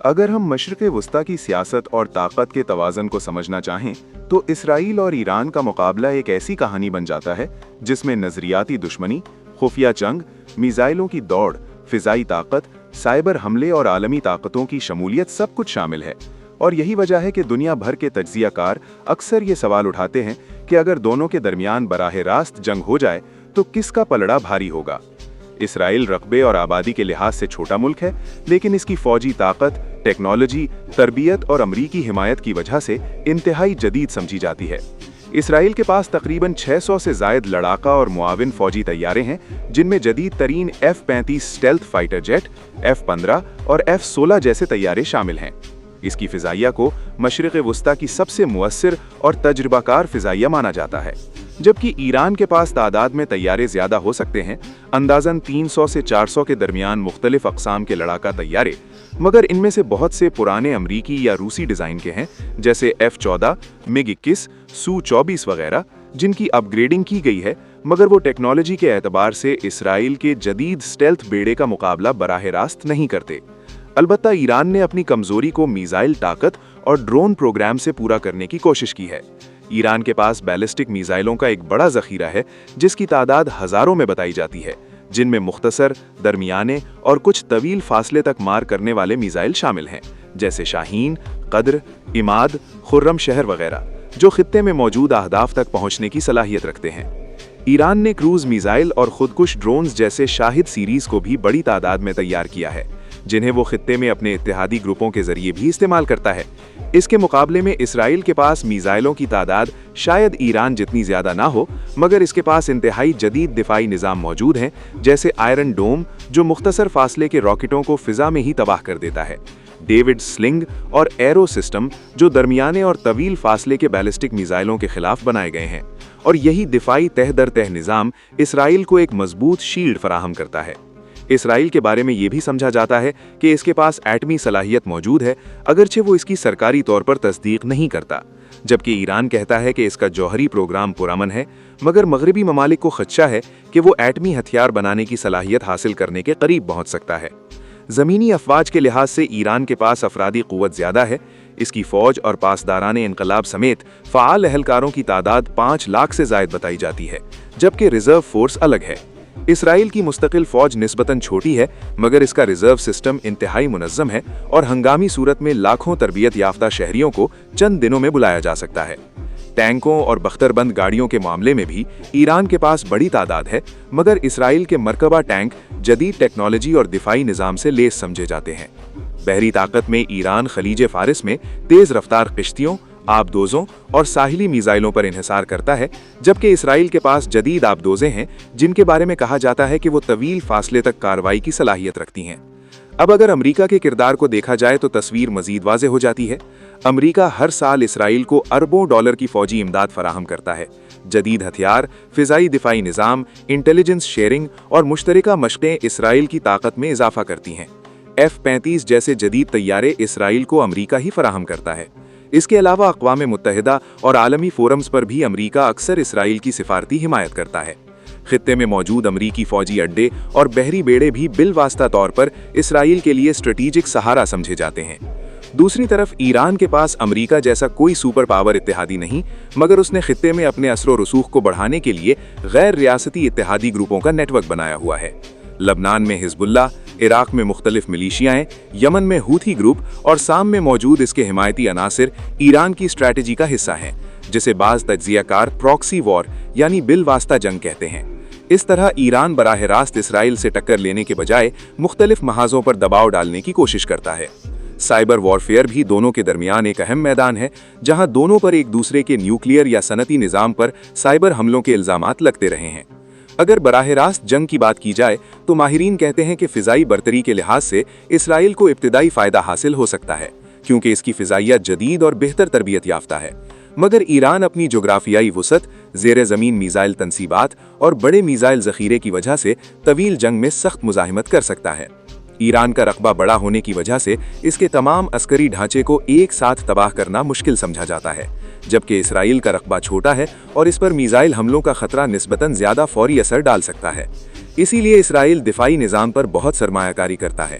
अगर हम मशरिक़ वस्ता की सियासत और ताकत के तवाज़न को समझना चाहें तो इसराइल और ईरान का मुकाबला एक ऐसी कहानी बन जाता है जिसमें नज़रियाती दुश्मनी, खुफिया जंग, मिसाइलों की दौड़, फ़िज़ाई ताकत, साइबर हमले और आलमी ताकतों की शमूलियत सब कुछ शामिल है। और यही वजह है कि दुनिया भर के तज्ज़ियाकार अक्सर ये सवाल उठाते हैं कि अगर दोनों के दरमियान बराह रास्त जंग हो जाए तो किसका पलड़ा भारी होगा। इसराइल रकबे और आबादी के लिहाज से छोटा मुल्क है, लेकिन इसकी फौजी ताकत, टेक्नोलॉजी, तरबियत और अमरीकी हिमायत की वजह से इंतहाई जदीद समझी जाती है। इसराइल के पास तकरीबन 600 से ज़ायद लड़ाका और मुआविन फौजी तैयारे हैं, जिनमें जदीद तरीन F-35 stealth fighter jet, F-15 और F-16 जैसे तैयारे शामिल हैं। इसकी फ़िज़ाइया को मशरिक़ वस्ता की सबसे मुअस्सिर और तजुर्बाकार फ़िज़ाइया माना जाता है, जबकि ईरान के पास तादाद में तैयारे ज़्यादा हो सकते हैं, अंदाज़न 300 से 400 के दरमियान मुख्तलिफ अक़साम के लड़ाका तैयारे, मगर इनमें से बहुत से पुराने अमरीकी या रूसी डिज़ाइन के हैं, जैसे F-14, MiG-21, Su-24 वगैरह, जिनकी अपग्रेडिंग की गई है, मगर वो टेक्नोलॉजी के एतबार से इसराइल के जदीद स्टेल्थ बेड़े का मुकाबला बराह रास्त नहीं करते। अलबत्ता ईरान ने अपनी कमज़ोरी को मिसाइल ताकत और ड्रोन प्रोग्राम से पूरा करने की कोशिश की है। ईरान के पास बैलिस्टिक मिसाइलों का एक बड़ा ज़ख़ीरा है, जिसकी तादाद हज़ारों में बताई जाती है, जिनमें मुख्तसर, दरमियाने और कुछ तवील फासले तक मार करने वाले मिसाइल शामिल हैं, जैसे शाहीन, कद्र, इमाद, खुर्रम शहर वगैरह, जो खित्ते में मौजूद अहदाफ तक पहुँचने की सलाहियत रखते हैं। ईरान ने क्रूज़ मिसाइल और खुदकुश ड्रोन्स जैसे शाहिद सीरीज़ को भी बड़ी तादाद में तैयार किया है, जिन्हें वो खित्ते में अपने इत्तेहादी ग्रुपों के जरिए भी इस्तेमाल करता है। इसके मुकाबले में इसराइल के पास मिसाइलों की तादाद शायद ईरान जितनी ज़्यादा ना हो, मगर इसके पास इंतहाई जदीद दिफाई निज़ाम मौजूद हैं, जैसे आयरन डोम, जो मुख्तसर फासले के रॉकेटों को फ़िज़ा में ही तबाह कर देता है, डेविड स्लिंग और एरो सिस्टम, जो दरमियाने और तवील फासले के बैलिस्टिक मिसाइलों के खिलाफ बनाए गए हैं। और यही दिफाई तह दर तह निज़ाम इसराइल को एक मजबूत शील्ड फराहम करता है। इसराइल के बारे में ये भी समझा जाता है कि इसके पास एटमी सलाहियत मौजूद है, अगरचे वो इसकी सरकारी तौर पर तस्दीक नहीं करता, जबकि ईरान कहता है कि इसका जौहरी प्रोग्राम पुरअमन है, मगर मगरबी ममालिक को खदशा है कि वो एटमी हथियार बनाने की सलाहियत हासिल करने के करीब पहुंच सकता है। ज़मीनी अफवाज के लिहाज से ईरान के पास अफरादी क़ुव्वत ज़्यादा है। इसकी फ़ौज और पासदाराने इनकलाब समेत फ़ाल अहलकारों की तादाद 5 लाख से ज़ायद बताई जाती है, जबकि रिज़र्व फोर्स अलग है। इसराइल की मुस्तकिल फ़ौज निस्बतन छोटी है, मगर इसका रिज़र्व सिस्टम इंतहाई मुनज़्ज़म है और हंगामी सूरत में लाखों तरबियत याफ्ता शहरियों को चंद दिनों में बुलाया जा सकता है। टैंकों और बख्तरबंद गाड़ियों के मामले में भी ईरान के पास बड़ी तादाद है, मगर इसराइल के मरकबा टैंक जदीद टेक्नोलॉजी और दिफाई निज़ाम से लेस समझे जाते हैं। बहरी ताकत में ईरान खलीज फ़ारिस में तेज़ रफ्तार किश्तियों, आबदोज़ों और साहिली मिसाइलों पर इन्हिसार करता है, जबकि इसराइल के पास जदीद आबदोज़ें हैं, जिनके बारे में कहा जाता है कि वो तवील फासले तक कार्रवाई की सलाहियत रखती हैं। अब अगर अमरीका के किरदार को देखा जाए तो तस्वीर मजीद वाज़ेह हो जाती है। अमरीका हर साल इसराइल को अरबों डॉलर की फ़ौजी इमदाद फराहम करता है। जदीद हथियार, फ़िज़ाई दिफाई निज़ाम, इंटेलिजेंस शेयरिंग और मुश्तरका मशक़ें इसराइल की ताकत में इजाफा करती हैं। F-35 जैसे जदीद तैयारे इसराइल को अमरीका ही फराहम करता है। इसके अलावा अक़वाम मुत्तहिदा और आलमी फोरम्स पर भी अमरीका अक्सर इसराइल की सिफारती हिमायत करता है। खित्ते में मौजूद अमरीकी फ़ौजी अड्डे और बहरी बेड़े भी बिलवास्ता तौर पर इसराइल के लिए स्ट्रेटेजिक सहारा समझे जाते हैं। दूसरी तरफ ईरान के पास अमरीका जैसा कोई सुपर पावर इत्तेहादी नहीं, मगर उसने खित्ते में अपने असर व रसूख को बढ़ाने के लिए गैर रियासती इत्तेहादी ग्रुपों का नेटवर्क बनाया हुआ है। लबनान में हिजबुल्लाह, इराक में मुख्तलिफ मिलीशियाएं, यमन में हूथी ग्रुप और साम में मौजूद इसके हिमायती अनासिर ईरान की स्ट्रैटेजी का हिस्सा हैं, जिसे बाज़ तज्ज़ियाकार प्रॉक्सी वॉर यानी बिलवास्ता जंग कहते हैं। इस तरह ईरान बराह रास्त इसराइल से टक्कर लेने के बजाय मुख्तलिफ महाजों पर दबाव डालने की कोशिश करता है। साइबर वॉरफेयर भी दोनों के दरमियान एक अहम मैदान है, जहां दोनों पर एक दूसरे के न्यूक्लियर या सनती निज़ाम पर साइबर हमलों के इल्ज़ामात लगते रहे हैं। अगर बराह रास्त जंग की बात की जाए तो माहिरीन कहते हैं कि फ़िज़ाई बरतरी के लिहाज से इसराइल को इब्तिदाई फ़ायदा हासिल हो सकता है, क्योंकि इसकी फ़िज़ाइया जदीद और बेहतर तरबियत याफ्ता है। मगर ईरान अपनी जोग्राफियाई वसत, ज़ेर ज़मीन मिसाइल तनसीबात और बड़े मिसाइल ज़ख़ीरे की वजह से तवील जंग में सख्त मुज़ाहिमत कर सकता है। ईरान का रकबा बड़ा होने की वजह से इसके तमाम अस्करी ढांचे को एक साथ तबाह करना मुश्किल समझा जाता है, जबकि इसराइल का रकबा छोटा है और इस पर मिसाइल हमलों का खतरा निस्बतन ज़्यादा फौरी असर डाल सकता है। इसीलिए इसराइल दिफाई निज़ाम पर बहुत सरमायाकारी करता है।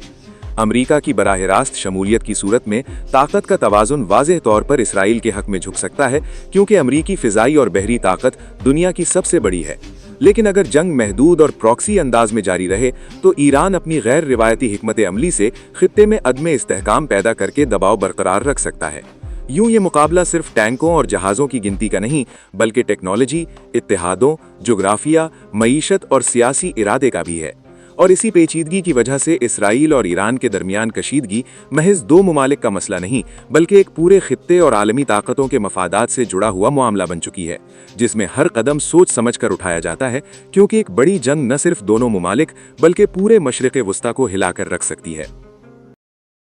अमेरिका की बराह रास्त शमूलियत की सूरत में ताकत का तवाज़ुन वाज़ेह तौर पर इसराइल के हक में झुक सकता है, क्योंकि अमेरिकी फ़िज़ाई और बहरी ताकत दुनिया की सबसे बड़ी है। लेकिन अगर जंग महदूद और प्रॉक्सी अंदाज में जारी रहे तो ईरान अपनी गैर रिवायती हिकमत अमली से खित्ते में अदम इस्तेहकाम पैदा करके दबाव बरकरार रख सकता है। यूं ये मुकाबला सिर्फ टैंकों और जहाज़ों की गिनती का नहीं, बल्कि टेक्नोलॉजी, इत्तेहादों, जोग्राफिया, मईशत और सियासी इरादे का भी है। और इसी पेचीदगी की वजह से इसराइल और ईरान के दरमियान कशीदगी महज दो ममालिक का मसला नहीं, बल्कि एक पूरे खित्ते और आलमी ताकतों के मफादात से जुड़ा हुआ मामला बन चुकी है, जिसमें हर कदम सोच समझ कर उठाया जाता है, क्योंकि एक बड़ी जंग न सिर्फ दोनों ममालिक बल्कि पूरे मशरिक़ वुस्ता को हिलाकर रख सकती है।